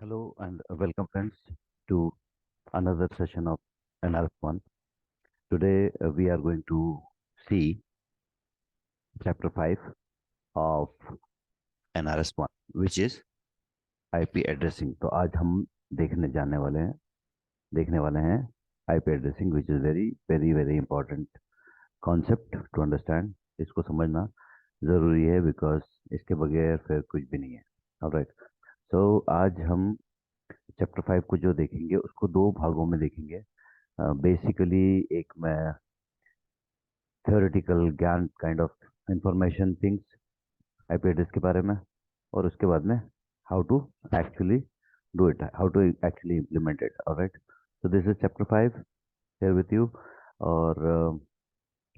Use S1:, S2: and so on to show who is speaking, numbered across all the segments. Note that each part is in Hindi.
S1: Hello and welcome, friends, to another session of NRS1. Today, we are going to see chapter 5 of NRS1, which is IP addressing. तो आज हम देखने वाले हैं IP addressing, which is very important concept to understand. इसको समझना ज़रूरी है because इसके बगैर फिर कुछ भी नहीं है. Alright. So आज हम चैप्टर 5 को जो देखेंगे उसको दो भागों में देखेंगे. बेसिकली एक मैं थ्योरेटिकल ज्ञान kind of information things IP address के बारे में, और उसके बाद में how to actually do it, how to actually implement it. Alright, so this is chapter 5 here with you. और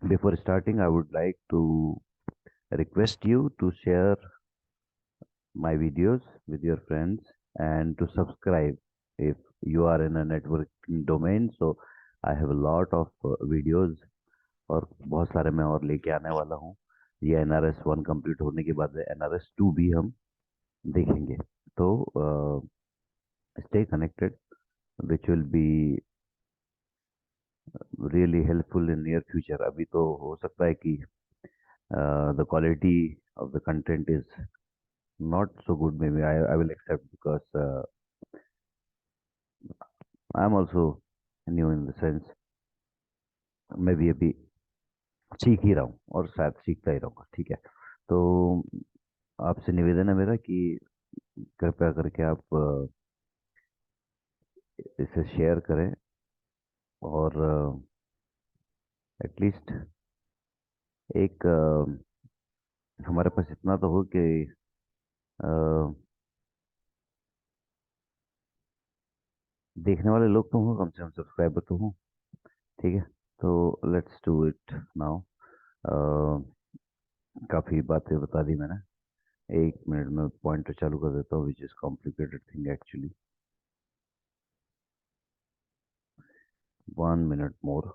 S1: before starting I would like to request you to share my videos with your friends and to subscribe if you are in a networking domain. So I have a lot of videos, और बहुत सारे मैं और लेके आने वाला हूँ. ये NRS1 कंप्लीट होने के बाद NRS2 भी हम देखेंगे. तो stay connected, which will be really helpful in near future. अभी तो हो सकता है कि the quality of the content is not so good. Maybe I will accept because I am also new in the sense. मैं भी अभी सीख ही रहा हूँ और शायद सीखता ही रहूँगा. ठीक है, तो आपसे निवेदन है मेरा कि कृपया करके आप इसे शेयर करें, और एटलीस्ट एक हमारे पास इतना तो हो कि अ, देखने वाले लोग तो हों, कम से कम सब्सक्राइबर तो हों. ठीक है, तो लेट्स डू इट नाउ. काफ़ी बातें बता दी मैंने. एक मिनट में पॉइंटर चालू कर देता हूँ, which is complicated thing actually. 1 minute more.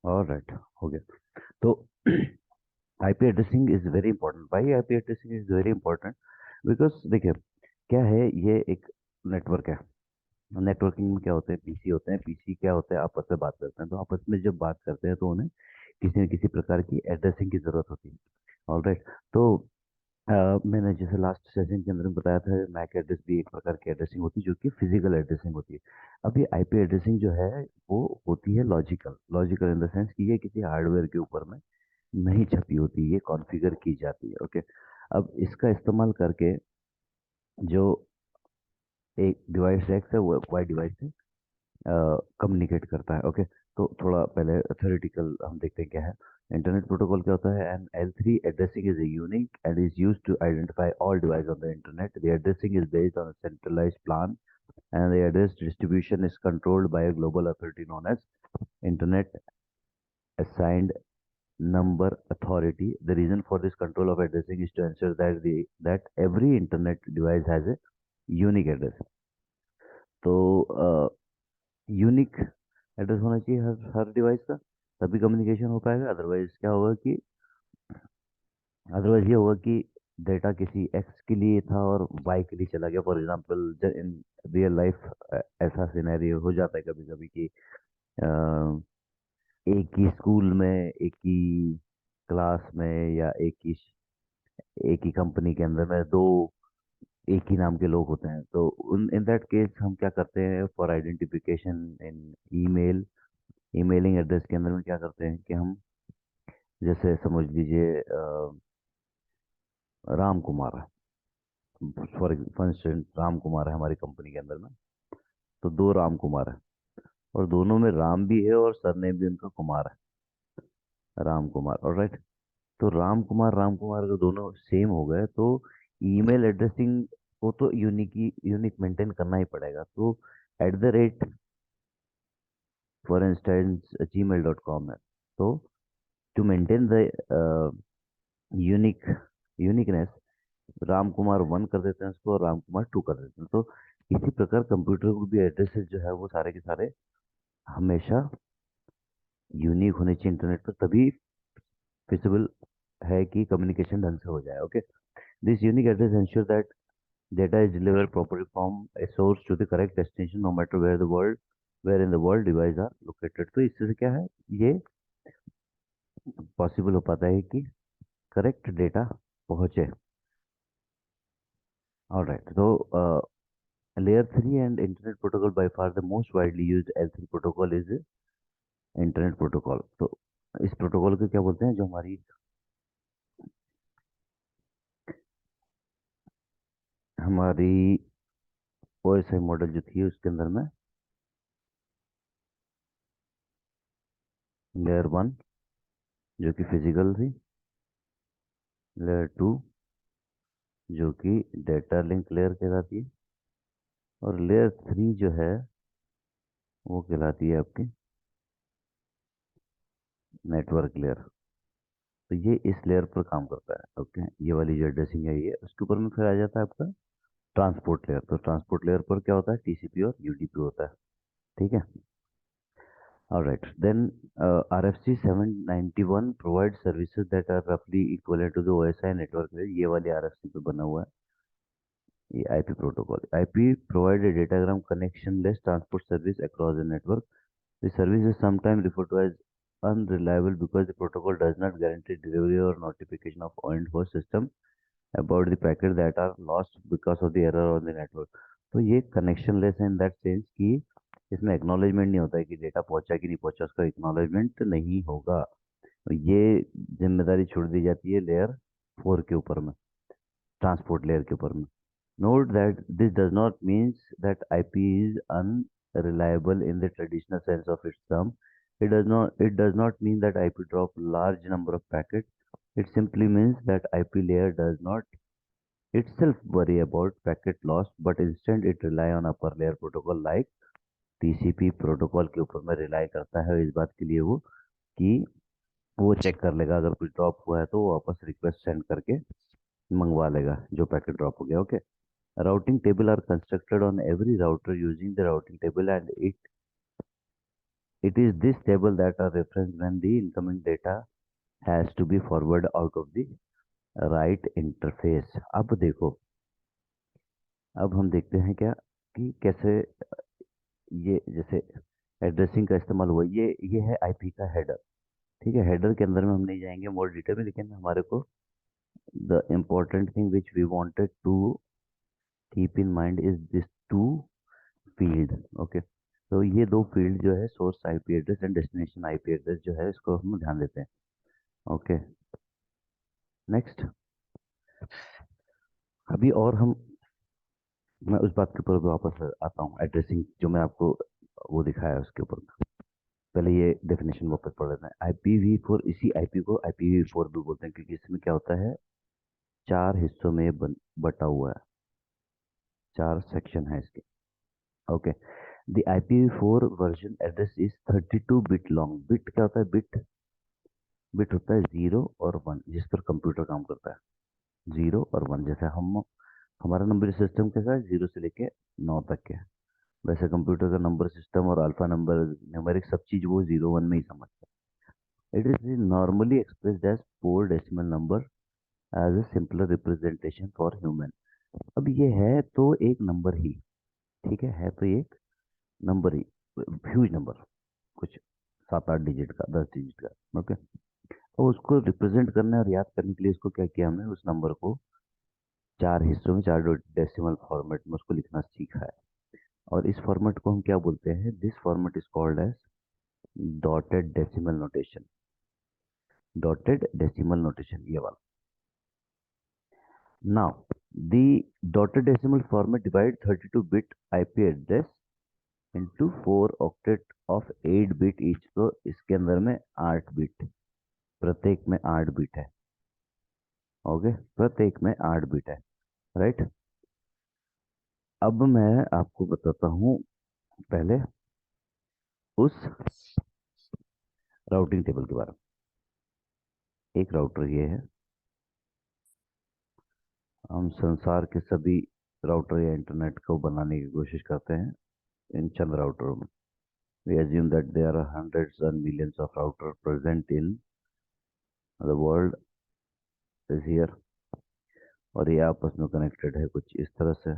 S1: Alright, हो गया. तो IP addressing is very important. Why IP addressing is very important? Because देखिए, क्या है, ये एक नेटवर्क है. नेटवर्किंग में क्या होते हैं, पीसी होते हैं. पीसी क्या होते हैं, आपस में बात करते हैं. तो आपस में जब बात करते हैं तो उन्हें किसी न किसी प्रकार की एड्रेसिंग की जरूरत होती है. ऑलराइट, तो मैंने जैसे लास्ट सेशन के अंदर बताया था, मैक एड्रेस भी एक प्रकार की एड्रेसिंग होती है जो कि फिजिकल एड्रेसिंग होती है. अब ये आईपी एड्रेसिंग जो है वो होती है logical. Logical in the sense कि ये किसी हार्डवेयर के ऊपर में नहीं छपी होती, ये कॉन्फ़िगर की जाती है. ओके, अब इसका इस्तेमाल करके जो एक डिवाइस एक्स है वो वाई डिवाइस से कम्युनिकेट करता है. ओके, तो थोड़ा पहले थ्योरेटिकल हम देखते हैं क्या है. इंटरनेट प्रोटोकॉल क्या होता है? An L3 addressing is a unique and is used to identify all devices on the internet. The addressing is based on a centralized plan, and the address distribution is controlled by a global authority known as Internet Assigned Number Authority. The reason for this control of addressing is to ensure that every internet device has a unique address. तो यूनिक एड्रेस होना चाहिए हर डिवाइस का, तभी कम्युनिकेशन हो पाएगा. अदरवाइज क्या होगा कि अदरवाइज ये होगा कि डेटा किसी एक्स के लिए था और वाई के लिए चला गया. For example in real life ऐसा सिनेरियो हो जाता है कभी कभी कि एक ही स्कूल में, एक ही क्लास में, या एक ही कंपनी के अंदर में दो एक ही नाम के लोग होते हैं. तो उन इन दैट केस हम क्या करते हैं, for identification in email, emailing address के अंदर में क्या करते हैं कि हम, जैसे समझ लीजिए राम कुमार है. फॉर इंस्टेंस राम कुमार है हमारी कंपनी के अंदर में. तो दो राम कुमार है, और दोनों में राम भी है और सरनेम भी उनका कुमार है, राम कुमार. ऑलराइट, तो राम कुमार अगर दोनों सेम हो गए तो ईमेल एड्रेसिंग को तो यूनिक मेंटेन करना ही पड़ेगा. तो @ फॉर इंस्टेंस gmail.com है. तो to maintain the unique uniqueness, Ram Kumar 1 कर देते हैं उसको और राम कुमार 2 कर देते हैं. तो इसी प्रकार कंप्यूटर को भी एड्रेसेस जो है वो सारे के सारे हमेशा यूनिक होने चाहिए इंटरनेट पर, तभी फिजिबल है कि कम्युनिकेशन ढंग से हो जाए। Okay, this unique address ensure that data is delivered properly from a source to the correct destination no matter where in the world device are located। तो इससे क्या है, ये पॉसिबल हो पाता है कि करेक्ट डेटा पहुंचे। ऑलराइट, तो layer 3 and internet protocol, by far the most widely used L3 protocol is internet protocol. तो इस प्रोटोकॉल को क्या बोलते हैं, जो हमारी ओएसआई मॉडल जो थी उसके अंदर में लेयर 1 जो कि फिजिकल थी, लेयर 2 जो कि डेटा लिंक लेयर कहलाती है, और लेयर 3 जो है वो कहलाती है आपकी नेटवर्क लेयर। तो ये इस लेयर पर काम करता है। ओके, ये वाली जो एड्रेसिंग है ये, उसके ऊपर में फिर आ जाता है आपका ट्रांसपोर्ट लेयर। तो ट्रांसपोर्ट लेयर पर क्या होता है, टीसीपी और यूडीपी होता है। ठीक है, alright then RFC 791 provide services that are रफली equal to the OSI network layer. ये वाली RFC पे बना हुआ है ये IP protocol. IP provide a datagram connectionless transport service across the network. The service is sometimes referred to as unreliable because the protocol does not guarantee delivery or notification of end host system about the packet that are lost because of the error on the network। तो ये कनेक्शनलेस है इन दैट सेंस कि इसमें एक्नॉलेजमेंट नहीं होता है कि डेटा पहुंचा कि नहीं पहुंचा, उसका एक्नॉलेजमेंट नहीं होगा। तो ये जिम्मेदारी छोड़ दी जाती है लेयर 4 के ऊपर में, ट्रांसपोर्ट लेयर के ऊपर में। Note that this does not mean that IP is unreliable in the traditional sense of its term. It does not mean that IP drop large number of packets. It simply means that IP layer does not itself worry about packet loss, but instead it rely on upper layer protocol like TCP protocol के ऊपर में रिलाई करता है इस बात के लिए वो कि वो चेक कर लेगा अगर कुछ ड्रॉप हुआ है तो वो वापस रिक्वेस्ट सेंड करके मंगवा लेगा जो पैकेट ड्रॉप हो गया। Okay, routing table are constructed on every router using the routing table, and it is this table that are referenced when the incoming data has to be forwarded out of the right interface। अब देखो, अब हम देखते हैं क्या कि कैसे ये जैसे एड्रेसिंग का इस्तेमाल हुआ। ये है आईपी का हेडर। ठीक है, हेडर के अंदर में हम नहीं जाएंगे मोर डिटेल में, लेकिन हमारे को the important thing which we wanted to keep in mind is this two field. Okay, तो ये दो फील्ड जो है source IP address and destination IP address जो है इसको हम ध्यान देते हैं। ओके, नेक्स्ट, अभी और हम मैं उस बात के ऊपर वापस आता हूँ, एड्रेसिंग जो मैं आपको वो दिखाया उसके ऊपर। पहले ये डेफिनेशन वापस पढ़ लेते हैं। IPv4, इसी आईपी को IPv4 भी बोलते हैं क्योंकि इसमें क्या होता है, चार हिस्सों में बटा हुआ है, चार सेक्शन है इसके। Okay, the IPv4 version address is 32 bit long. Bit क्या होता है, बिट बिट होता है 0 और 1 जिस पर कंप्यूटर काम करता है। 0 और 1, जैसे हम हमारा नंबर सिस्टम कैसा है, 0 से लेके 9 तक के, वैसे कंप्यूटर का नंबर सिस्टम और अल्फा नंबर न्यूमेरिक सब चीज वो 0 1 में ही समझता है। It is normally expressed as 4 decimal number as a simpler representation for human. अब ये है तो एक नंबर ही, ठीक है तो एक नंबर ही, ह्यूज नंबर, कुछ 7 8 डिजिट का, 10 डिजिट का। ओके, और उसको रिप्रेजेंट करने और याद करने के लिए इसको क्या किया हमने, उस नंबर को चार हिस्सों में, चार डेसिमल फॉर्मेट में उसको लिखना सीखा है। और इस फॉर्मेट को हम क्या बोलते हैं, this format is called as dotted decimal notation. Dotted decimal notation ये वाला। Now the dotted decimal format divide 32 bit IP address into 4 octet of 8 bit each. तो इसके अंदर में 8 बिट, प्रत्येक में 8 बिट है। ओके, प्रत्येक में 8 बिट है, राइट। अब मैं आपको बताता हूँ पहले उस राउटिंग टेबल के बारे में। एक राउटर ये है, हम संसार के सभी राउटर या इंटरनेट को बनाने की कोशिश करते हैं इन चंद राउटरों में। We assume that there are hundreds and millions of routers present in the world is here, और ये आपस में कनेक्टेड है कुछ इस तरह से,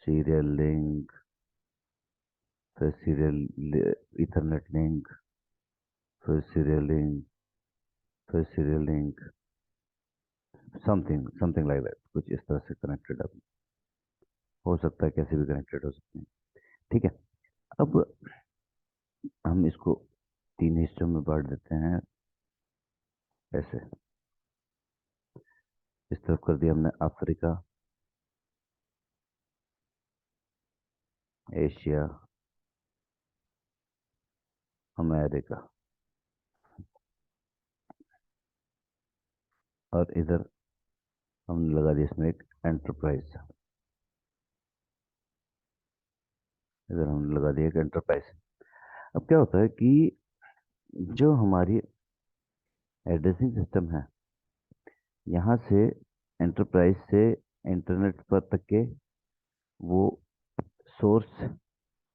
S1: सीरियल लिंक, फिर सीरियल इथरनेट लिंक, फिर सीरियल लिंक, फिर serial link, something something like that, कुछ इस तरह से कनेक्टेड हो सकता है, कैसे भी कनेक्टेड हो सकते हैं। ठीक है, अब हम इसको तीन हिस्सों में बांट देते हैं ऐसे। इस तरफ कर दिया हमने अफ्रीका, एशिया, अमेरिका, और इधर हमने लगा दिया इसमें एक एंटरप्राइज, इधर हमने लगा दिया एक एंटरप्राइज। अब क्या होता है कि जो हमारी एड्रेसिंग सिस्टम है, यहाँ से एंटरप्राइज से इंटरनेट पर तक के वो सोर्स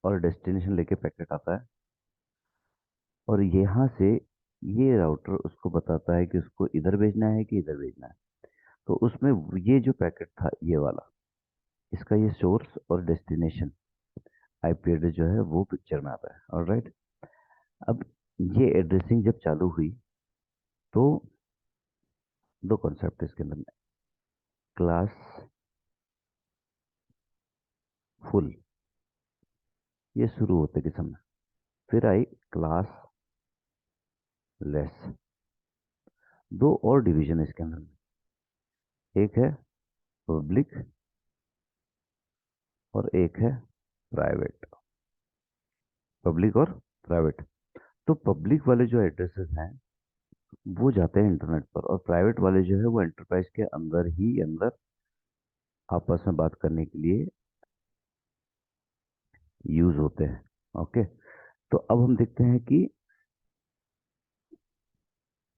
S1: और डेस्टिनेशन लेके पैकेट आता है, और यहाँ से ये राउटर उसको बताता है कि उसको इधर भेजना है कि इधर भेजना है। तो उसमें ये जो पैकेट था ये वाला, इसका ये सोर्स और डेस्टिनेशन आईपी एड्रेस जो है वो पिक्चर में आता है। ऑलराइट, अब ये एड्रेसिंग जब चालू हुई तो दो कॉन्सेप्ट इसके अंदर में, क्लास फुल, ये शुरू होते के समय, फिर आई क्लास लेस। दो और डिवीजन है इसके अंदर में, एक है पब्लिक और एक है प्राइवेट। पब्लिक और प्राइवेट। तो पब्लिक वाले जो एड्रेसेस हैं वो जाते हैं इंटरनेट पर, और प्राइवेट वाले जो है वो एंटरप्राइज के अंदर ही अंदर आपस में बात करने के लिए यूज होते हैं। ओके, तो अब हम देखते हैं कि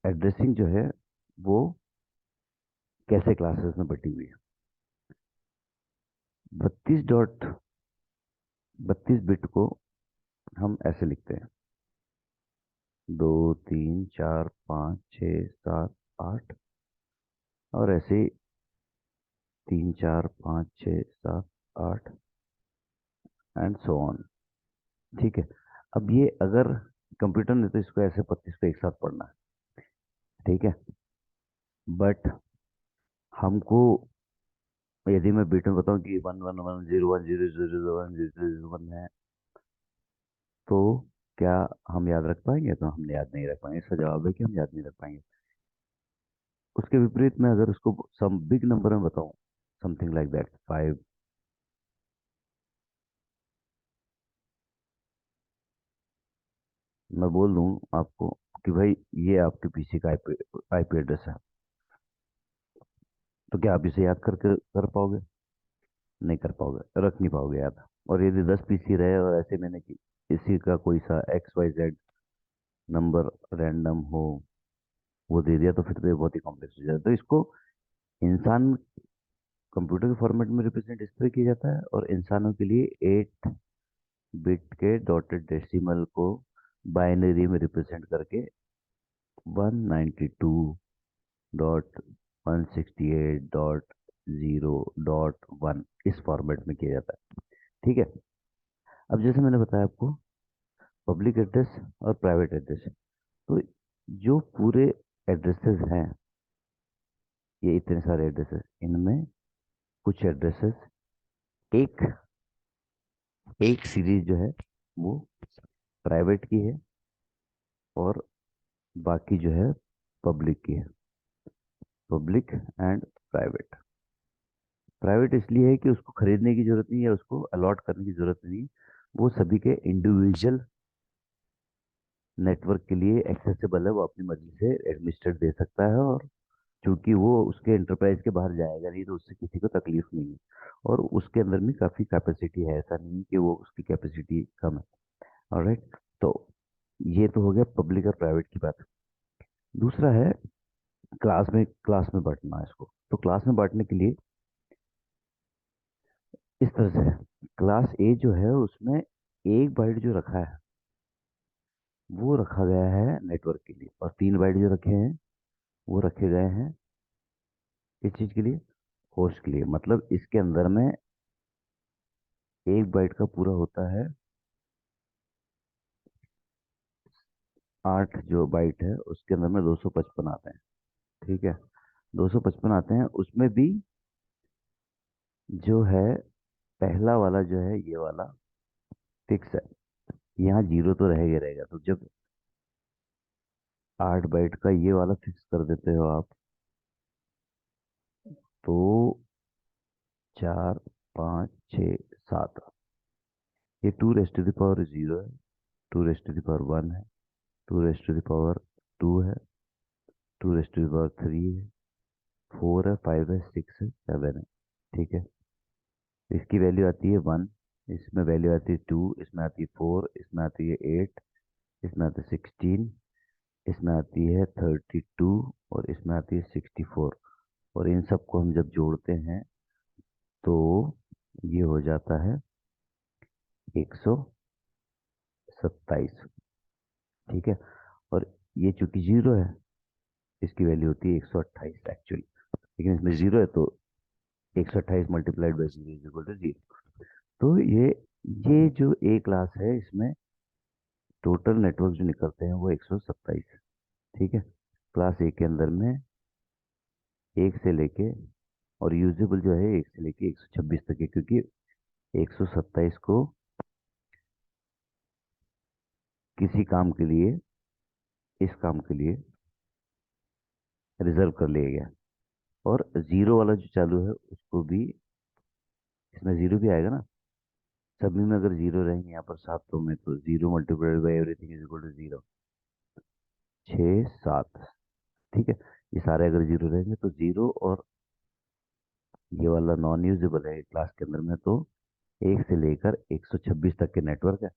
S1: एड्रेसिंग जो है वो कैसे क्लासेस में बटी हुई है। 32 बिट को हम ऐसे लिखते हैं, 2 3 4 5 6 7 8, और ऐसे 3 4 5 6 7 8 एंड सो ऑन। ठीक है, अब ये अगर कंप्यूटर ने तो इसको ऐसे 32 को एक साथ पढ़ना है, ठीक है, बट हमको यदि मैं बीट में बताऊं कि 1 1 1 0 1 0 0 1 0 0 1 है, तो क्या हम याद रख पाएंगे? तो हम याद नहीं रख पाएंगे, इसका जवाब है कि हम याद नहीं रख पाएंगे। उसके विपरीत में अगर उसको सम बिग नंबर में बताऊं, समथिंग लाइक दैट 5, मैं बोल दूं आपको कि भाई ये आपके पीसी का आईपी एड्रेस है, तो क्या आप इसे याद करके कर पाओगे? नहीं कर पाओगे, रख नहीं पाओगे याद। और यदि 10 पीसी रहे और ऐसे मैंने कि इसी का कोई सा XYZ नंबर रैंडम हो, वो दे दिया, तो फिर तो ये बहुत ही कॉम्प्लेक्स हो जाता है। तो इसको इंसान कंप्यूटर के फॉर्मेट में रिप्रेजेंट इस तरह किया जाता है, और इंसानों के लिए 8 बिट के डॉटेड डेसिमल को बाइनरी में रिप्रेजेंट करके 192.168.0.1 इस फॉर्मेट में किया जाता है। ठीक है, अब जैसे मैंने बताया आपको पब्लिक एड्रेस और प्राइवेट एड्रेस, तो जो पूरे एड्रेसेस हैं, ये इतने सारे एड्रेसेस, इनमें कुछ एड्रेसेस एक एक सीरीज जो है वो प्राइवेट की है, और बाकी जो है पब्लिक की है। Public and private. प्राइवेट इसलिए है कि उसको खरीदने की जरूरत नहीं है, उसको अलॉट करने की जरूरत नहीं, वो सभी के इंडिविजुअल नेटवर्क के लिए एक्सेसिबल है, वो अपनी मर्जी से एडमिनिस्ट्रेट दे सकता है, और चूंकि वो उसके एंटरप्राइज के बाहर जाएगा नहीं, तो उससे किसी को तकलीफ नहीं है, और उसके अंदर में काफी कैपेसिटी है, ऐसा नहीं कि वो उसकी कैपेसिटी कम है। ऑलराइट, तो ये तो हो गया पब्लिक और प्राइवेट की बात। दूसरा है क्लास में बांटना है इसको। तो क्लास में बांटने के लिए इस तरह से है, क्लास ए जो है उसमें एक बाइट जो रखा है वो रखा गया है नेटवर्क के लिए, और 3 बाइट जो रखे हैं वो रखे गए हैं किस चीज के लिए? होस्ट के लिए। मतलब इसके अंदर में 1 बाइट का पूरा होता है 8 जो बाइट है, उसके अंदर में 255 आते हैं। ठीक है, 255 आते हैं, उसमें भी जो है पहला वाला जो है ये वाला फिक्स है। यहाँ जीरो तो रहेगा रहेगा, तो जब 8 बाइट का ये वाला फिक्स कर देते हो आप, तो 4 5 6 7, ये 2 रेस्ट टू द पावर 0 है, 2 रेस्ट टू द पावर 1 है, 2 रेस्ट टू द पावर 2 है, 2 रेस्ट टू द पावर 3 है, 4 है, 5 है, 6 है, 7 है। ठीक है, इसकी वैल्यू आती है 1, इसमें वैल्यू आती है 2, इसमें आती है 4, इसमें आती है 8, इसमें आती है 16, इसमें आती है 32, और इसमें आती है 64। और इन सबको हम जब जोड़ते हैं तो ये हो जाता है 127। ठीक है, और ये चूंकि जीरो है, इसकी वैल्यू होती है 128 एक्चुअली, लेकिन इसमें जीरो है तो 128 multiplied by zero is equal to zero. तो ये जो ए क्लास है, इसमें टोटल नेटवर्क जो निकलते हैं वो 127 है। ठीक है, क्लास ए के अंदर में एक से लेके, और यूजेबल जो है एक से लेके 126 तक है, क्योंकि 127 को किसी काम के लिए, इस काम के लिए रिजर्व कर लिया गया। और जीरो वाला जो चालू है उसको भी, इसमें जीरो भी आएगा ना, सभी में अगर जीरो रहेंगे यहाँ पर सातों में, तो zero multiplied by everything is equal to zero. 6 7। ठीक है, ये सारे अगर जीरो रहेंगे तो जीरो, और ये वाला नॉन यूजेबल है क्लास के अंदर में, तो एक से लेकर 126 तक के नेटवर्क है।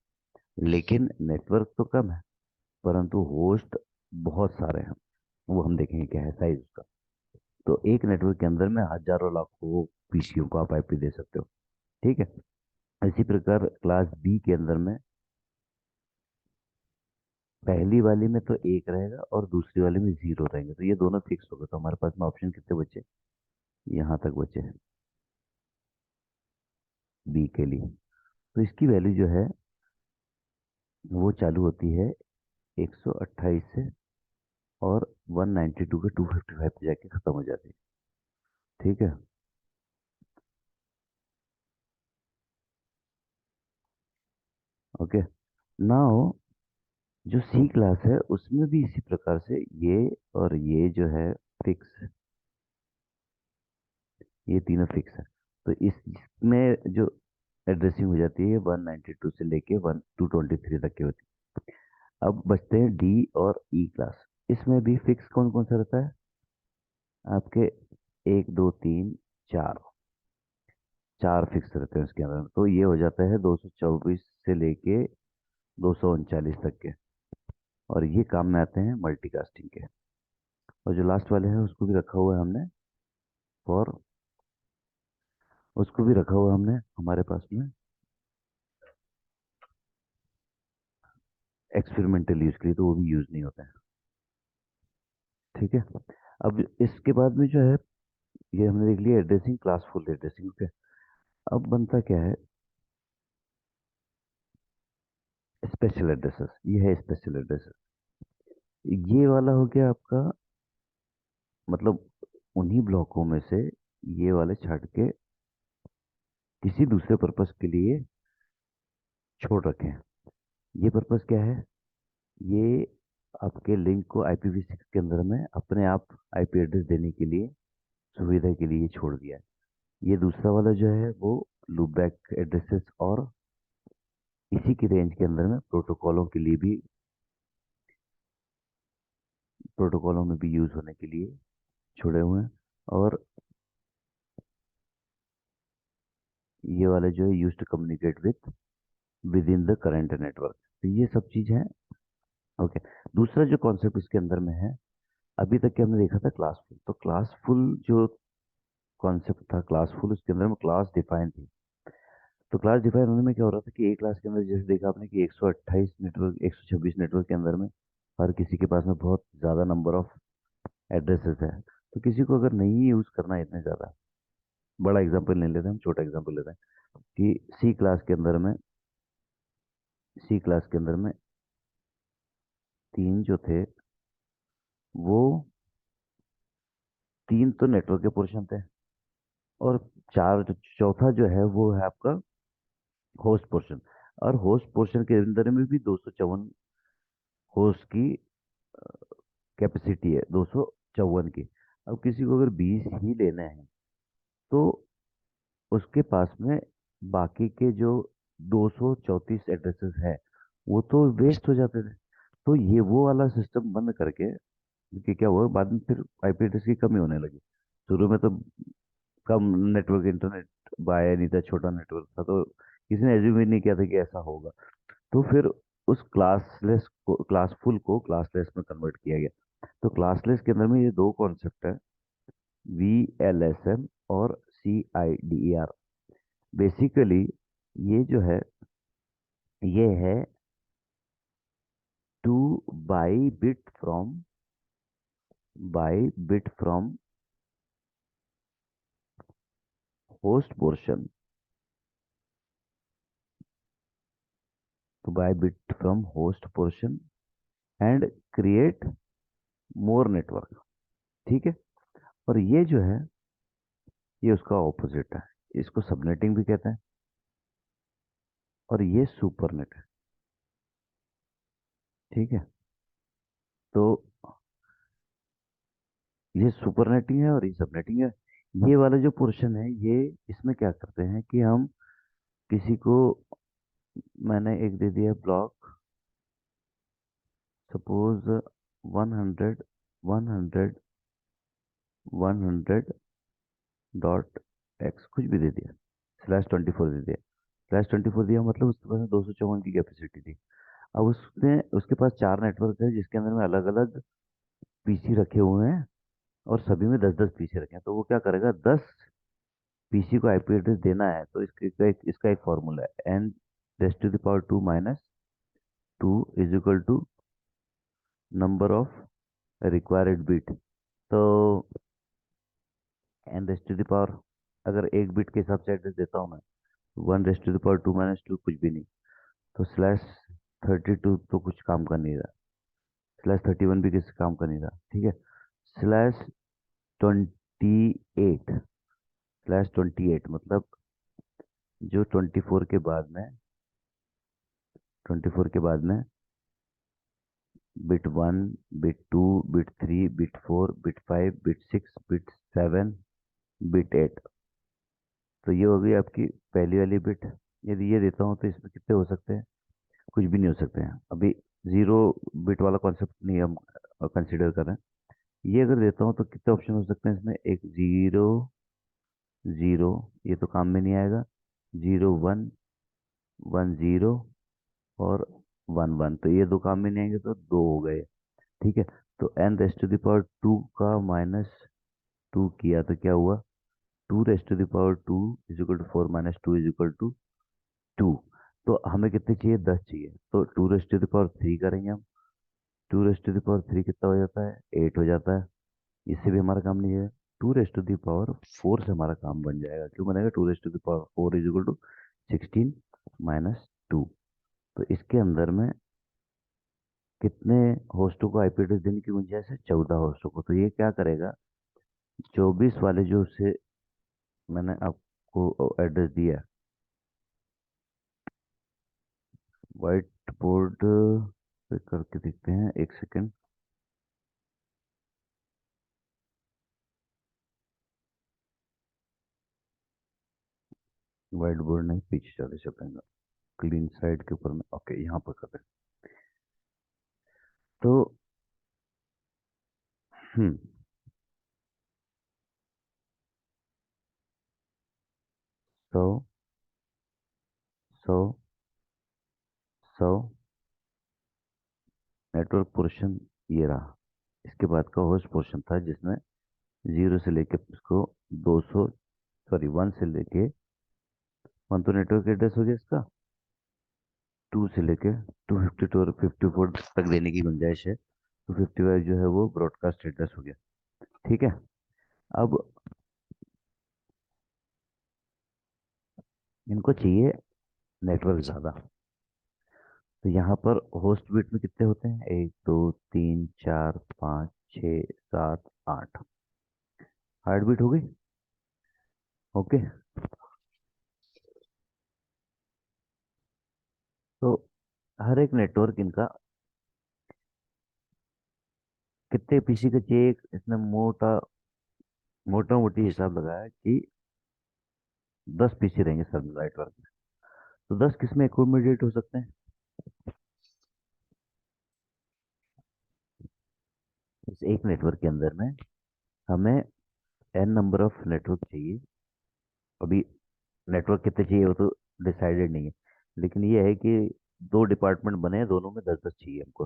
S1: लेकिन नेटवर्क तो कम है, परंतु होस्ट बहुत सारे हैं। वो हम देखेंगे क्या है साइज उसका। तो एक नेटवर्क के अंदर में हजारों लाखों पीसीओ को आप आईपी दे सकते हो। ठीक है, इसी प्रकार क्लास बी के अंदर में पहली वाली में तो एक रहेगा और दूसरी वाली में जीरो रहेंगे, तो ये दोनों फिक्स होगा। तो हमारे पास में ऑप्शन कितने बचे? यहाँ तक बचे हैं बी के लिए। तो इसकी वैल्यू जो है वो चालू होती है 128 से, और 192 के 255 पे जाके खत्म हो जाती है। ठीक है, ओके। नाउ जो सी क्लास है उसमें भी इसी प्रकार से ये और ये जो है फिक्स, ये तीनों फिक्स है। तो इसमें जो एड्रेसिंग हो जाती है 192 से लेके 223 तक की होती है। अब बचते हैं डी और ई क्लास। इसमें भी फिक्स कौन कौन सा रहता है आपके? 1 2 3 4, 4 फिक्स रहते हैं उसके अंदर। तो ये हो जाता है 224 से लेके 239 तक के, और ये काम में आते हैं मल्टीकास्टिंग के। और जो लास्ट वाले हैं उसको भी रखा हुआ है हमने फॉर, उसको भी रखा हुआ है हमने हमारे पास में एक्सपेरिमेंटल यूज के लिए, तो वो भी यूज नहीं होता है। ठीक है, अब इसके बाद में जो है, ये हमने देख लिया एड्रेसिंग, क्लासफुल एड्रेसिंग। ओके, अब बनता क्या है? Special addresses. ये है स्पेशल एड्रेसेस। ये वाला हो गया आपका, मतलब उन्हीं ब्लॉकों में से ये वाले छाट के किसी दूसरे पर्पस के लिए छोड़ रखे हैं। ये पर्पस क्या है? ये आपके लिंक को IPv6 के अंदर में अपने आप आईपी एड्रेस देने के लिए, सुविधा के लिए छोड़ दिया है। ये दूसरा वाला जो है वो लूपबैक एड्रेसेस और इसी की रेंज के अंदर में प्रोटोकॉलों में भी यूज होने के लिए छोड़े हुए हैं। और ये वाला जो है use to communicate with in the current network. तो ये सब चीज है। ओके, दूसरा जो कॉन्सेप्ट इसके अंदर में है, अभी तक के हमने देखा था क्लासफुल। तो क्लासफुल जो कॉन्सेप्ट था क्लासफुल, उसके अंदर में क्लास डिफाइन थी। तो क्लास डिफाइन होने में क्या हो रहा था कि एक क्लास के अंदर जैसे देखा आपने कि 128 नेटवर्क, 126 नेटवर्क के अंदर में हर किसी के पास में बहुत ज़्यादा नंबर ऑफ एड्रेसेस है। तो किसी को अगर नहीं यूज़ करना है इतने ज़्यादा, बड़ा एग्जांपल नहीं लेते हम, छोटा एग्जांपल लेते हैं कि सी क्लास के अंदर में तीन जो थे वो तीन तो नेटवर्क के पोर्शन थे, और चार चौथा जो है वो है आपका होस्ट पोर्शन। और होस्ट पोर्शन के अंदर में भी 254 होस्ट की कैपेसिटी है, 254 की। अब किसी को अगर 20 ही लेने हैं तो उसके पास में बाकी के जो 234 एड्रेसेस है वो तो वेस्ट हो जाते थे। तो ये वो वाला सिस्टम बंद करके, कि क्या हुआ बाद में फिर आईपी एड्रेस की कमी होने लगी। शुरू में तो कम नेटवर्क, इंटरनेट आया नहीं था, छोटा नेटवर्क था, तो किसी ने एज्यूम ही नहीं किया था कि ऐसा होगा। तो फिर उस क्लासलेस को, क्लासफुल को क्लासलेस में कन्वर्ट किया गया। तो क्लासलेस के अंदर में ये दो कॉन्सेप्ट है, VLSM और CIDER। बेसिकली ये जो है ये है two by bit from by bit from host portion, to buy bit from host portion and create more network। ठीक है। और ये जो है ये उसका ऑपोजिट है, इसको सबनेटिंग भी कहते हैं, और ये सुपरनेट है। ठीक है। तो ये सुपरनेटिंग है और ये सबनेटिंग है। ये वाला जो पोर्शन है ये, इसमें क्या करते हैं कि हम किसी को, मैंने एक दे दिया ब्लॉक, सपोज 100 100 100 डॉट एक्स कुछ भी दे दिया, /24 दे दिया। /24 दिया मतलब उसके पास 254 की कैपेसिटी थी। अब उसने उसके पास चार नेटवर्क है जिसके अंदर में अलग अलग पीसी रखे हुए हैं, और सभी में 10-10 पीसी रखे हैं। तो वो क्या करेगा, 10 पीसी को आईपी एड्रेस देना है, तो इसका एक फॉर्मूला है, n⁻² minus 2 is equal to number of required bit. तो n⁻, अगर एक बिट के हिसाब से एड्रेस देता हूँ मैं, 1⁻² - 2 कुछ भी नहीं, तो /32 तो कुछ काम कर नहीं रहा, /31 भी किसी काम का नहीं रहा। ठीक है। /28 /28 मतलब जो 24 के बाद में bit 1, bit 2, bit 3, bit 4, bit 5, bit 6, bit 7, bit 8। तो ये हो गई आपकी पहली वाली बिट। यदि ये देता हूँ तो इसमें कितने हो सकते हैं, कुछ भी नहीं हो सकते हैं। अभी 0 बिट वाला कॉन्सेप्ट नहीं हम कंसिडर कर रहे हैं। ये अगर देता हूँ तो कितने ऑप्शन हो सकते हैं इसमें, एक 0 0, ये तो काम में नहीं आएगा, 0 1 1 0 और 1 1, तो ये दो काम में नहीं आएंगे, तो दो हो गए। ठीक है। तो n⁻² का -2 किया तो क्या हुआ, 2⁻² is equal to 4 - 2 is equal to 2। तो हमें कितने चाहिए, 10 चाहिए, तो 2⁻³ करेंगे हम। 2⁻³ कितना हो जाता है, 8 हो जाता है। इससे भी हमारा काम नहीं है। 2⁻4 से हमारा काम बन जाएगा। क्यों बनेगा, 2⁻4 इज इक्वल टू 16 - 2। तो इसके अंदर में कितने होस्टों को आईपी एड्रेस देने की गुंजाइश है, 14 होस्टों को। तो ये क्या करेगा, 24 वाले जो से मैंने आपको एड्रेस दिया, व्हाइट बोर्ड पे करके देखते हैं, एक सेकेंड। व्हाइट बोर्ड नहीं, पीछे चले चलेगा, क्लीन साइड के ऊपर में, ओके यहाँ पर कर रहे। तो हम्म 100 100 100 नेटवर्क पोर्शन ये रहा। इसके बाद का होस्ट पोर्शन था जिसमें 0 से लेके उसको 200, सॉरी 1 से लेके वन तो नेटवर्क एड्रेस हो गया इसका, टू से लेके 252 और 54 तक देने की गुंजाइश है। 255 जो है वो ब्रॉडकास्ट एड्रेस हो गया। ठीक है। अब इनको चाहिए नेटवर्क ज़्यादा, तो यहाँ पर होस्ट बिट में कितने होते हैं, 1 2 3 4 5 6 7 8। 8 बिट हो गई। ओके। तो हर एक नेटवर्क इनका कितने पीसी का चाहिए, इसने मोटा मोटा मोटी हिसाब लगाया कि 10 पीसी रहेंगे सब नेटवर्क में। तो 10 किस में एकोमोडेट हो सकते हैं, इस एक नेटवर्क के अंदर में हमें एन नंबर ऑफ नेटवर्क चाहिए। अभी नेटवर्क कितने चाहिए वो तो डिसाइडेड नहीं है, लेकिन ये है कि दो डिपार्टमेंट बने हैं, दोनों में 10 10 चाहिए हमको।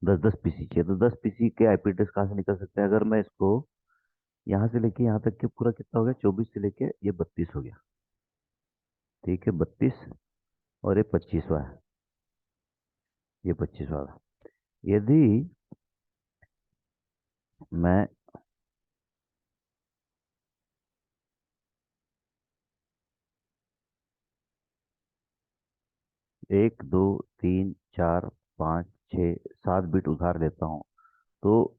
S1: 10 10 पीसी चाहिए, तो 10 पीसी के आईपी एड्रेस कहाँ से निकल सकते हैं, अगर मैं इसको यहाँ से लेके यहाँ तक के पूरा कितना हो गया, 24 से लेके ये 32 हो गया। ठीक है, 32 और ये 25वां है, ये 25वां है। यदि मैं 1 2 3 4 5 6 7 बिट उधार लेता हूँ, तो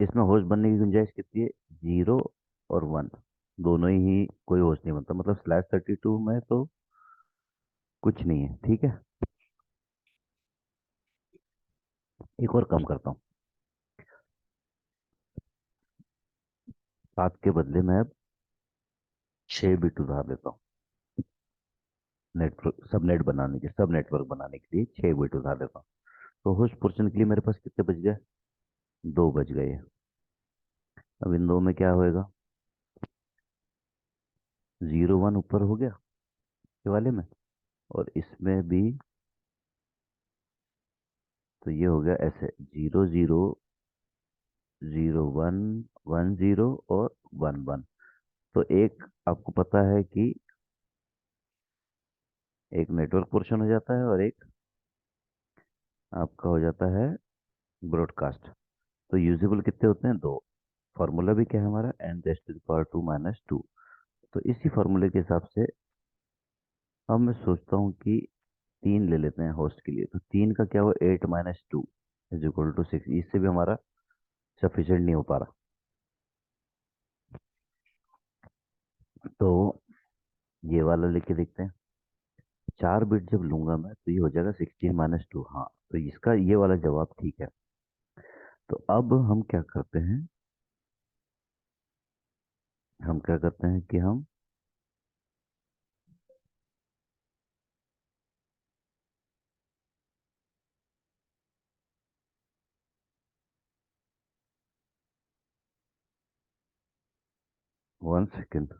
S1: इसमें होस्ट बनने की गुंजाइश कितनी है, 0 और 1, दोनों ही कोई होस्ट नहीं बनता, मतलब /32 में तो कुछ नहीं है। ठीक है। एक और कम करता हूँ, 7 के बदले मैं अब 6 बिट उधार लेता हूँ। नेटवर्क सब नेटवर्क बनाने के लिए 6 बिट उधार लेता हूँ। तो होस्ट पोर्शन के लिए मेरे पास कितने बच गए, 2 बच गए। अब इन दो में क्या होएगा, 0 1 ऊपर हो गया ये वाले में, और इसमें भी। तो ये हो गया ऐसे, 0 0 0 1 1 0 और 1 1। तो एक आपको पता है कि एक नेटवर्क पोर्शन हो जाता है और एक आपका हो जाता है ब्रॉडकास्ट। तो यूजेबल कितने होते हैं, दो। फॉर्मूला भी क्या है हमारा, n⁻² - 2। तो इसी फॉर्मूले के हिसाब से अब मैं सोचता हूँ कि 3 ले लेते हैं होस्ट के लिए। तो 3 का क्या हुआ, 8 - 2 = 6। इससे भी हमारा सफिशिएंट नहीं हो पा रहा। तो ये वाला लेके देखते हैं। 4 बिट जब लूंगा मैं तो ये हो जाएगा 16 - 2। हाँ, तो इसका ये वाला जवाब ठीक है। तो अब हम क्या करते हैं कि हम 1 सेकेंड।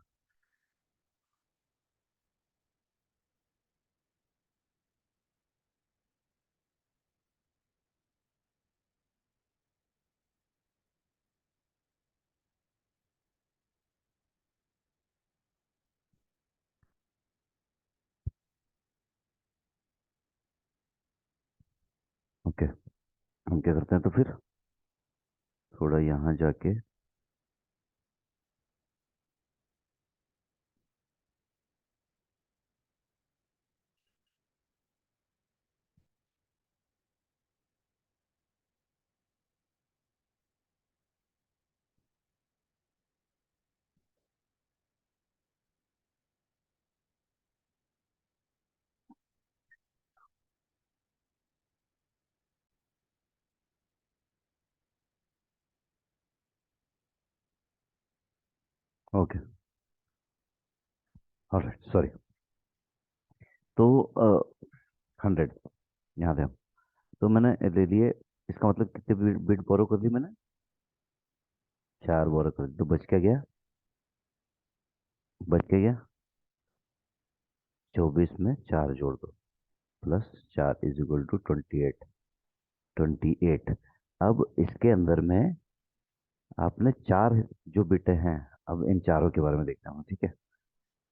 S1: ओके, हम क्या करते हैं तो फिर थोड़ा यहाँ जाके, ओके, ऑलराइट, सॉरी। तो 100 यहाँ थे हम। तो मैंने ले लिए, इसका मतलब कितने बिट बिट बोरो कर दी मैंने, 4 बोरो कर दी। तो बच क्या गया, बच क्या गया, 24 में 4 जोड़ दो, +4 = 28। 28। अब इसके अंदर में आपने चार जो बिट हैं, अब इन चारों के बारे में देखना है, ठीक है।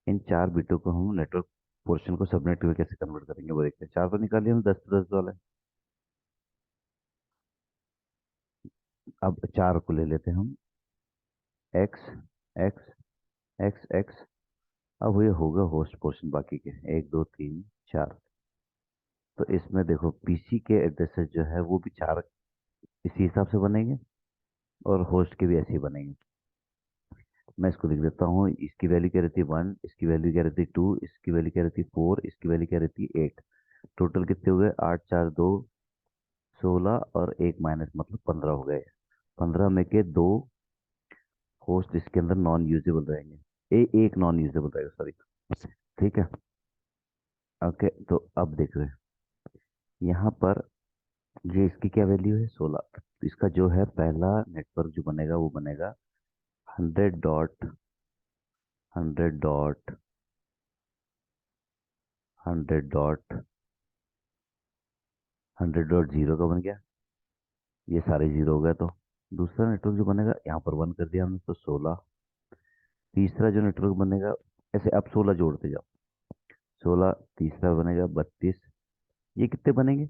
S1: इन 4 बिटों को हम नेटवर्क पोर्शन को सबनेट में कैसे कन्वर्ट करेंगे वो देखते हैं। 4 तो निकालिए हम, 10 तो 10 वाला है। अब 4 को ले लेते हैं हम, एक्स एक्स एक्स एक्स। अब ये होगा होस्ट पोर्शन बाकी के 1 2 3 4। तो इसमें देखो पीसी के एड्रेसेस जो है वो भी 4 इसी हिसाब से बनेंगे, और होस्ट के भी ऐसे ही बनेंगे। मैं इसको लिख देता हूँ, इसकी वैल्यू क्या रहती है 1, इसकी वैल्यू क्या रहती है 2, इसकी वैल्यू क्या रहती है 4, इसकी वैल्यू क्या रहती है 8। टोटल कितने हो गए, 8 4 2 16, और एक माइनस मतलब 15 हो गए। 15 में के 2 होस्ट इसके अंदर नॉन यूजेबल रहेंगे, एक नॉन यूजेबल रहेगा, सॉरी। ठीक है। ओके, तो अब देख रहे हैं यहाँ पर, ये इसकी क्या वैल्यू है 16। तो इसका जो है पहला नेटवर्क जो बनेगा वो बनेगा 100.100.100.0 का बन गया। ये सारे जीरो हो गए। तो दूसरा नेटवर्क जो बनेगा, यहाँ पर 1 कर दिया हमने तो 16। तीसरा जो नेटवर्क बनेगा, ऐसे अब 16 जोड़ते जाओ, 16, तीसरा बनेगा 32। ये कितने बनेंगे,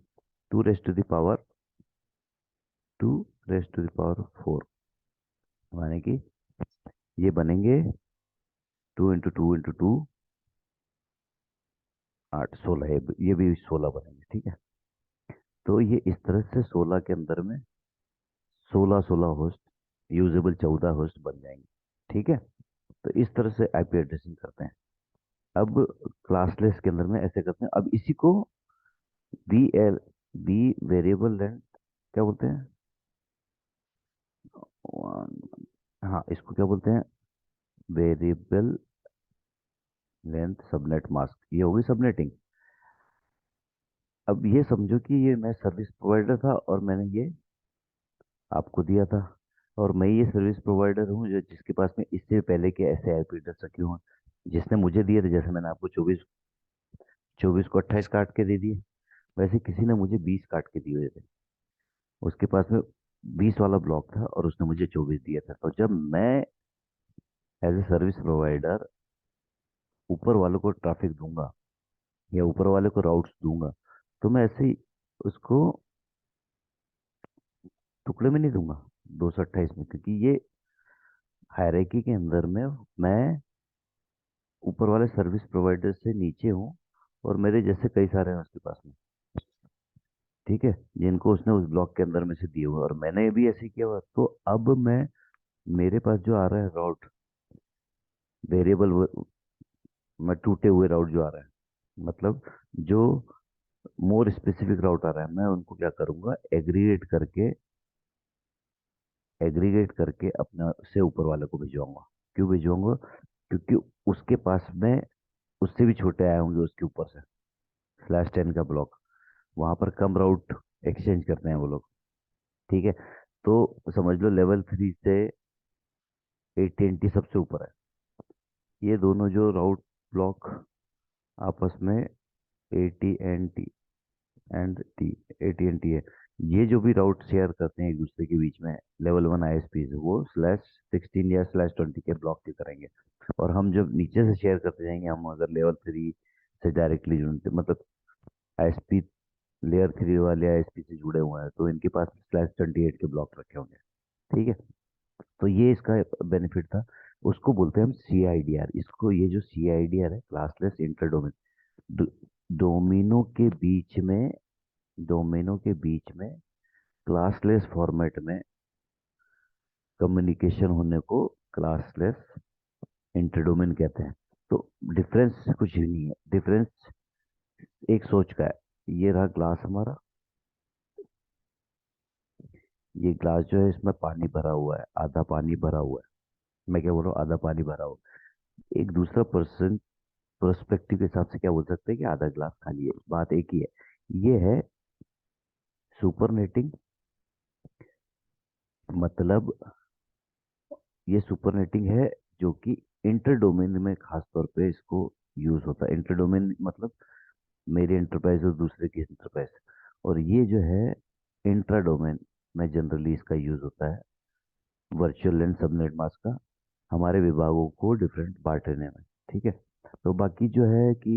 S1: 2 टू रेस्ट टू दावर 4, माने कि ये बनेंगे 2 × 2 × 2 8, 16। ये भी 16 बनेंगे, ठीक है। तो ये इस तरह से 16 के अंदर में 16 होस्ट, यूजेबल 14 होस्ट बन जाएंगे। ठीक है। तो इस तरह से आईपी एड्रेसिंग करते हैं। अब क्लासलेस के अंदर में ऐसे करते हैं। अब इसी को B L B variable length क्या बोलते हैं, हाँ इसको क्या बोलते हैं, वेरिएबल लेंथ सबनेट मास्क। ये होगी सबनेटिंग। अब ये समझो कि ये मैं सर्विस प्रोवाइडर था और मैंने ये आपको दिया था, और मैं ये सर्विस प्रोवाइडर हूँ जो जिसके पास में इससे पहले के ऐसे आईपी एड्रेस रखे हुए हैं जिसने मुझे दिए थे। जैसे मैंने आपको 24 को 28 काट के दे दिए, वैसे किसी ने मुझे 20 काट के दिए हुए थे। उसके पास में 20 वाला ब्लॉक था और उसने मुझे 24 दिया था। तो जब मैं एज ए सर्विस प्रोवाइडर ऊपर वालों को ट्रैफिक दूंगा या ऊपर वाले को राउट्स दूंगा, तो मैं ऐसे ही उसको टुकड़े में नहीं दूंगा 228 में, क्योंकि ये हायरार्की के अंदर में मैं ऊपर वाले सर्विस प्रोवाइडर से नीचे हूँ, और मेरे जैसे कई सारे हैं उसके पास में। ठीक है, जिनको उसने उस ब्लॉक के अंदर में से दिए हुए, और मैंने भी ऐसे ही किया हुआ। तो अब मैं, मेरे पास जो आ रहा है राउट वेरिएबल, मैं टूटे हुए राउट जो आ रहा है, मतलब जो मोर स्पेसिफिक राउट आ रहा है, मैं उनको क्या करूंगा, एग्रीगेट करके अपने से ऊपर वाले को भिजवाऊंगा। क्यों भिजवाऊंगा, क्योंकि उसके पास में उससे भी छोटे आए होंगे उसके ऊपर से, /10 का ब्लॉक। वहां पर कम राउट एक्सचेंज करते हैं वो लोग। ठीक है। तो समझ लो लेवल 3 से AT&T सबसे ऊपर है। ये दोनों जो राउट ब्लॉक आपस में AT&T AT&T है, ये जो भी राउट शेयर करते हैं एक दूसरे के बीच में, लेवल 1 ISP से, वो /16 या /20 के ब्लॉक के करेंगे। और हम जब नीचे से शेयर करते जाएंगे, हम अगर लेवल 3 से डायरेक्टली जुड़ते, मतलब ISP लेयर 3 वाले ISP से जुड़े हुए हैं, तो इनके पास /28 के ब्लॉक रखे होंगे। ठीक है। तो ये इसका बेनिफिट था। उसको बोलते हैं हम CIDR। इसको, ये जो CIDR है, क्लासलेस इंटर डोमेन, डोमिनो के बीच में डोमेनों के बीच में क्लासलेस फॉर्मेट में कम्युनिकेशन होने को क्लासलेस इंटरडोमेन कहते हैं। तो डिफरेंस कुछ भी नहीं है, डिफरेंस एक सोच का है। ये रहा ग्लास हमारा, ये ग्लास जो है इसमें पानी भरा हुआ है, आधा पानी भरा हुआ है। मैं क्या बोल रहा हूँ, आधा पानी भरा हुआ है। एक दूसरा पर्सन पर्सपेक्टिव के हिसाब से क्या बोल सकते हैं कि आधा ग्लास खाली है, बात एक ही है। ये है सुपरनेटिंग। मतलब ये सुपरनेटिंग है जो कि इंटर डोमेन में खास तौर पे इसको यूज होता है। इंटर डोमेन मतलब मेरी इंटरप्राइज और दूसरे की इंटरप्राइज। और ये जो है इंट्रा डोमेन में जनरली इसका यूज होता है, वर्चुअल एंड सबनेट मास्क का, हमारे विभागों को डिफरेंट बांटने में। ठीक है। तो बाकी जो है कि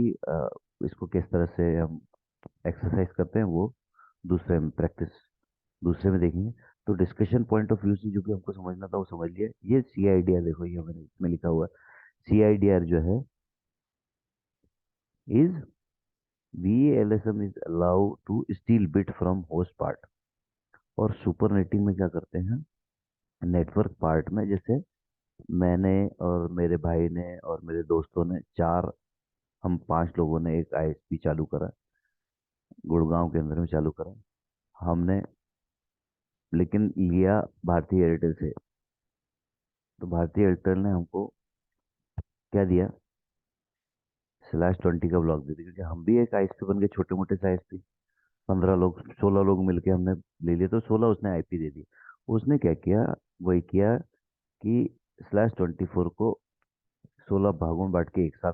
S1: इसको किस तरह से हम एक्सरसाइज करते हैं वो दूसरे में प्रैक्टिस दूसरे में देखेंगे। तो डिस्कशन पॉइंट ऑफ व्यू से जो भी हमको समझना था वो समझ लिया। ये सी आई डी आर देखो, ये मैंने इसमें लिखा हुआ है। सी आई डी आर जो है is VALSM is allow to steal bit from host part. और सुपर नेटिंग में क्या करते हैं, नेटवर्क पार्ट में जैसे मैंने और मेरे भाई ने और मेरे दोस्तों ने चार, हम पांच लोगों ने एक आईएसपी चालू करा, गुड़गांव के अंदर में चालू करा हमने, लेकिन लिया भारतीय एयरटेल से। तो भारतीय एयरटेल ने हमको क्या दिया, /20 का ब्लॉक दे दिया, क्योंकि हम भी एक आईएसपी बन गए, छोटे मोटे से आईएसपी। 15 लोग 16 लोग मिलके हमने ले लिया, तो 16 उसने आईपी दे दी। उसने क्या किया, वही किया कि /24 को 16 भागों में बांट के एक साथ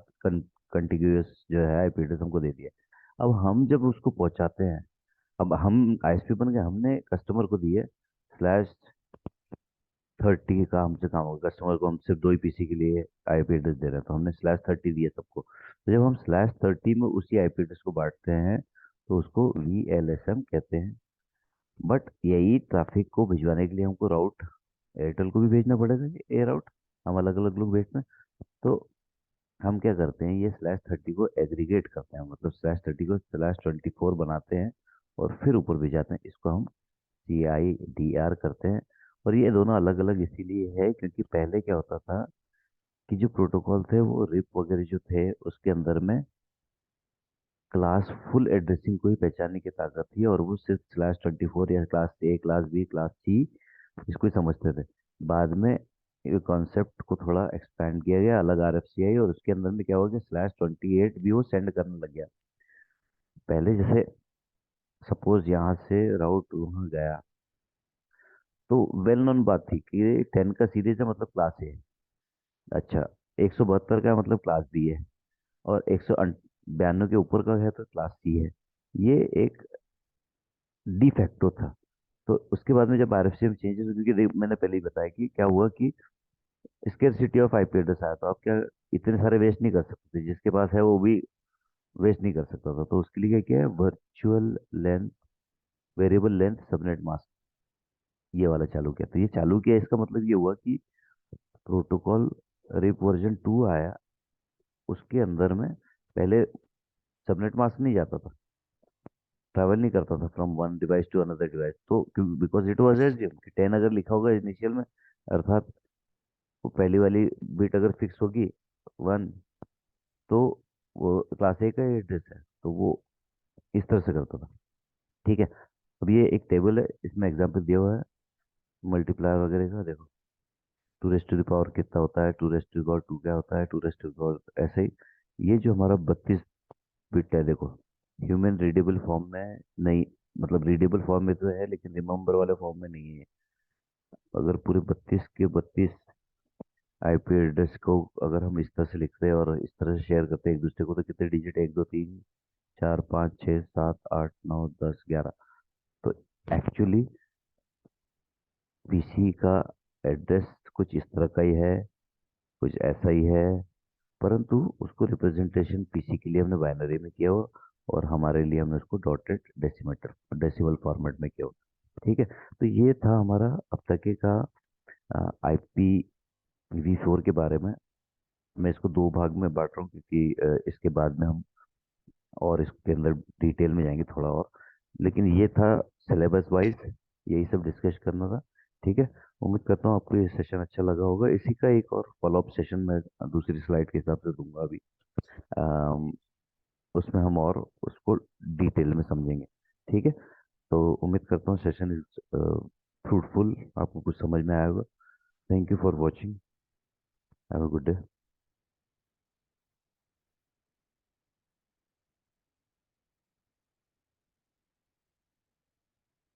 S1: कंटिन्यूअस जो है आईपी एड्रेस हमको दे दिया। अब हम जब उसको पहुंचाते हैं, अब हम आईएसपी बन गए, हमने कस्टमर को दिए /30 का हमसे काम होगा। कस्टमर को हम सिर्फ दो ही पीसी के लिए आईपी एड्रेस दे रहे हैं, तो हमने /30 दिया सबको। तो जब हम /30 में उसी आईपी एड्रेस को बांटते हैं तो उसको VLSM कहते हैं। बट यही ट्रैफिक को भिजवाने के लिए हमको राउट एयरटेल को भी भेजना पड़ेगा, ए राउट, हम अलग अलग लोग भेजते हैं। तो हम क्या करते हैं, ये /30 को एग्रीगेट करते हैं, मतलब /30 को /24 बनाते हैं और फिर ऊपर भेजाते हैं। इसको हम CIDR करते हैं। और ये दोनों अलग अलग इसीलिए है क्योंकि पहले क्या होता था कि जो प्रोटोकॉल थे वो रिप वगैरह जो थे उसके अंदर में क्लास फुल एड्रेसिंग को ही पहचानने की ताकत थी, और वो सिर्फ /24 या class A class B class C इसको ही समझते थे। बाद में ये कॉन्सेप्ट को थोड़ा एक्सपैंड किया गया, अलग RFC आई, और उसके अंदर में क्या हुआ कि /28 भी वो सेंड करने लग गया। पहले जैसे सपोज यहाँ से राउट वहाँ गया, तो वेल नोन बात थी कि 10 का सीरीज है मतलब क्लास A। अच्छा, 172 का मतलब क्लास B है, और 192 के ऊपर का है तो क्लास C है। ये एक डी फैक्टो था। तो उसके बाद में जब RFC में चेंजेस हुए, क्योंकि मैंने पहले ही बताया कि क्या हुआ कि स्केर्सिटी ऑफ आईपी एड्रेस आया, तो आप क्या इतने सारे वेस्ट नहीं कर सकते, जिसके पास है वो भी वेस्ट नहीं कर सकता था। तो उसके लिए क्या किया है, virtual length, variable length subnet mask, ये वाला चालू किया। तो ये चालू किया, इसका मतलब ये हुआ कि प्रोटोकॉल रिप वर्जन 2 आया, उसके अंदर में पहले सबनेट मास्क नहीं जाता था, ट्रैवल नहीं करता था from one device to another device. तो बिकॉज इट वाज एज्यूम कि 10 अगर लिखा होगा इनिशियल में, अर्थात वो पहली वाली बिट अगर फिक्स होगी 1, तो वो क्लास A का एड्रेस है, तो वो इस तरह से करता था। ठीक है। अब ये एक टेबल है, इसमें एग्जाम्पल दिया हुआ है मल्टीप्लायर वगैरह का। देखो 2 रेस्ट टू द पावर कितना होता है, 2 रेस्ट टू द पावर 2 क्या होता है, 2 रेस्ट टू द पावर ऐसे ही। ये जो हमारा 32 बिट है, देखो ह्यूमन रीडेबल फॉर्म में नहीं, मतलब रीडेबल फॉर्म में तो है लेकिन रिमेम्बर वाले फॉर्म में नहीं है। अगर पूरे 32 के 32 आईपी एड्रेस को अगर हम इस तरह से लिखते हैं और इस तरह से शेयर करते हैं एक दूसरे को, तो कितने डिजिट, 1 2 3 4 5 6 7 8 9 10 11। तो एक्चुअली पीसी का एड्रेस कुछ इस तरह का ही है, कुछ ऐसा ही है, परंतु उसको रिप्रेजेंटेशन पीसी के लिए हमने बाइनरी में किया हो, और हमारे लिए हमने उसको डॉटेड डेसिमेटर डेसिमल फॉर्मेट में किया हो। ठीक है। तो ये था हमारा अब तक का IPv4 के बारे में। मैं इसको दो भाग में बांट रहा हूँ क्योंकि इसके बाद में हम और इसके अंदर डिटेल में जाएंगे थोड़ा और। लेकिन ये था सिलेबस वाइज, यही सब डिस्कस करना था। ठीक है। उम्मीद करता हूँ आपको ये सेशन अच्छा लगा होगा। इसी का एक और फॉलोअप सेशन मैं दूसरी स्लाइड के हिसाब से दूंगा अभी। अम, उसमें हम और उसको डिटेल में समझेंगे। ठीक है। तो उम्मीद करता हूँ सेशन इज फ्रूटफुल, आपको कुछ समझ में आया होगा। Thank you for watching, have a good day.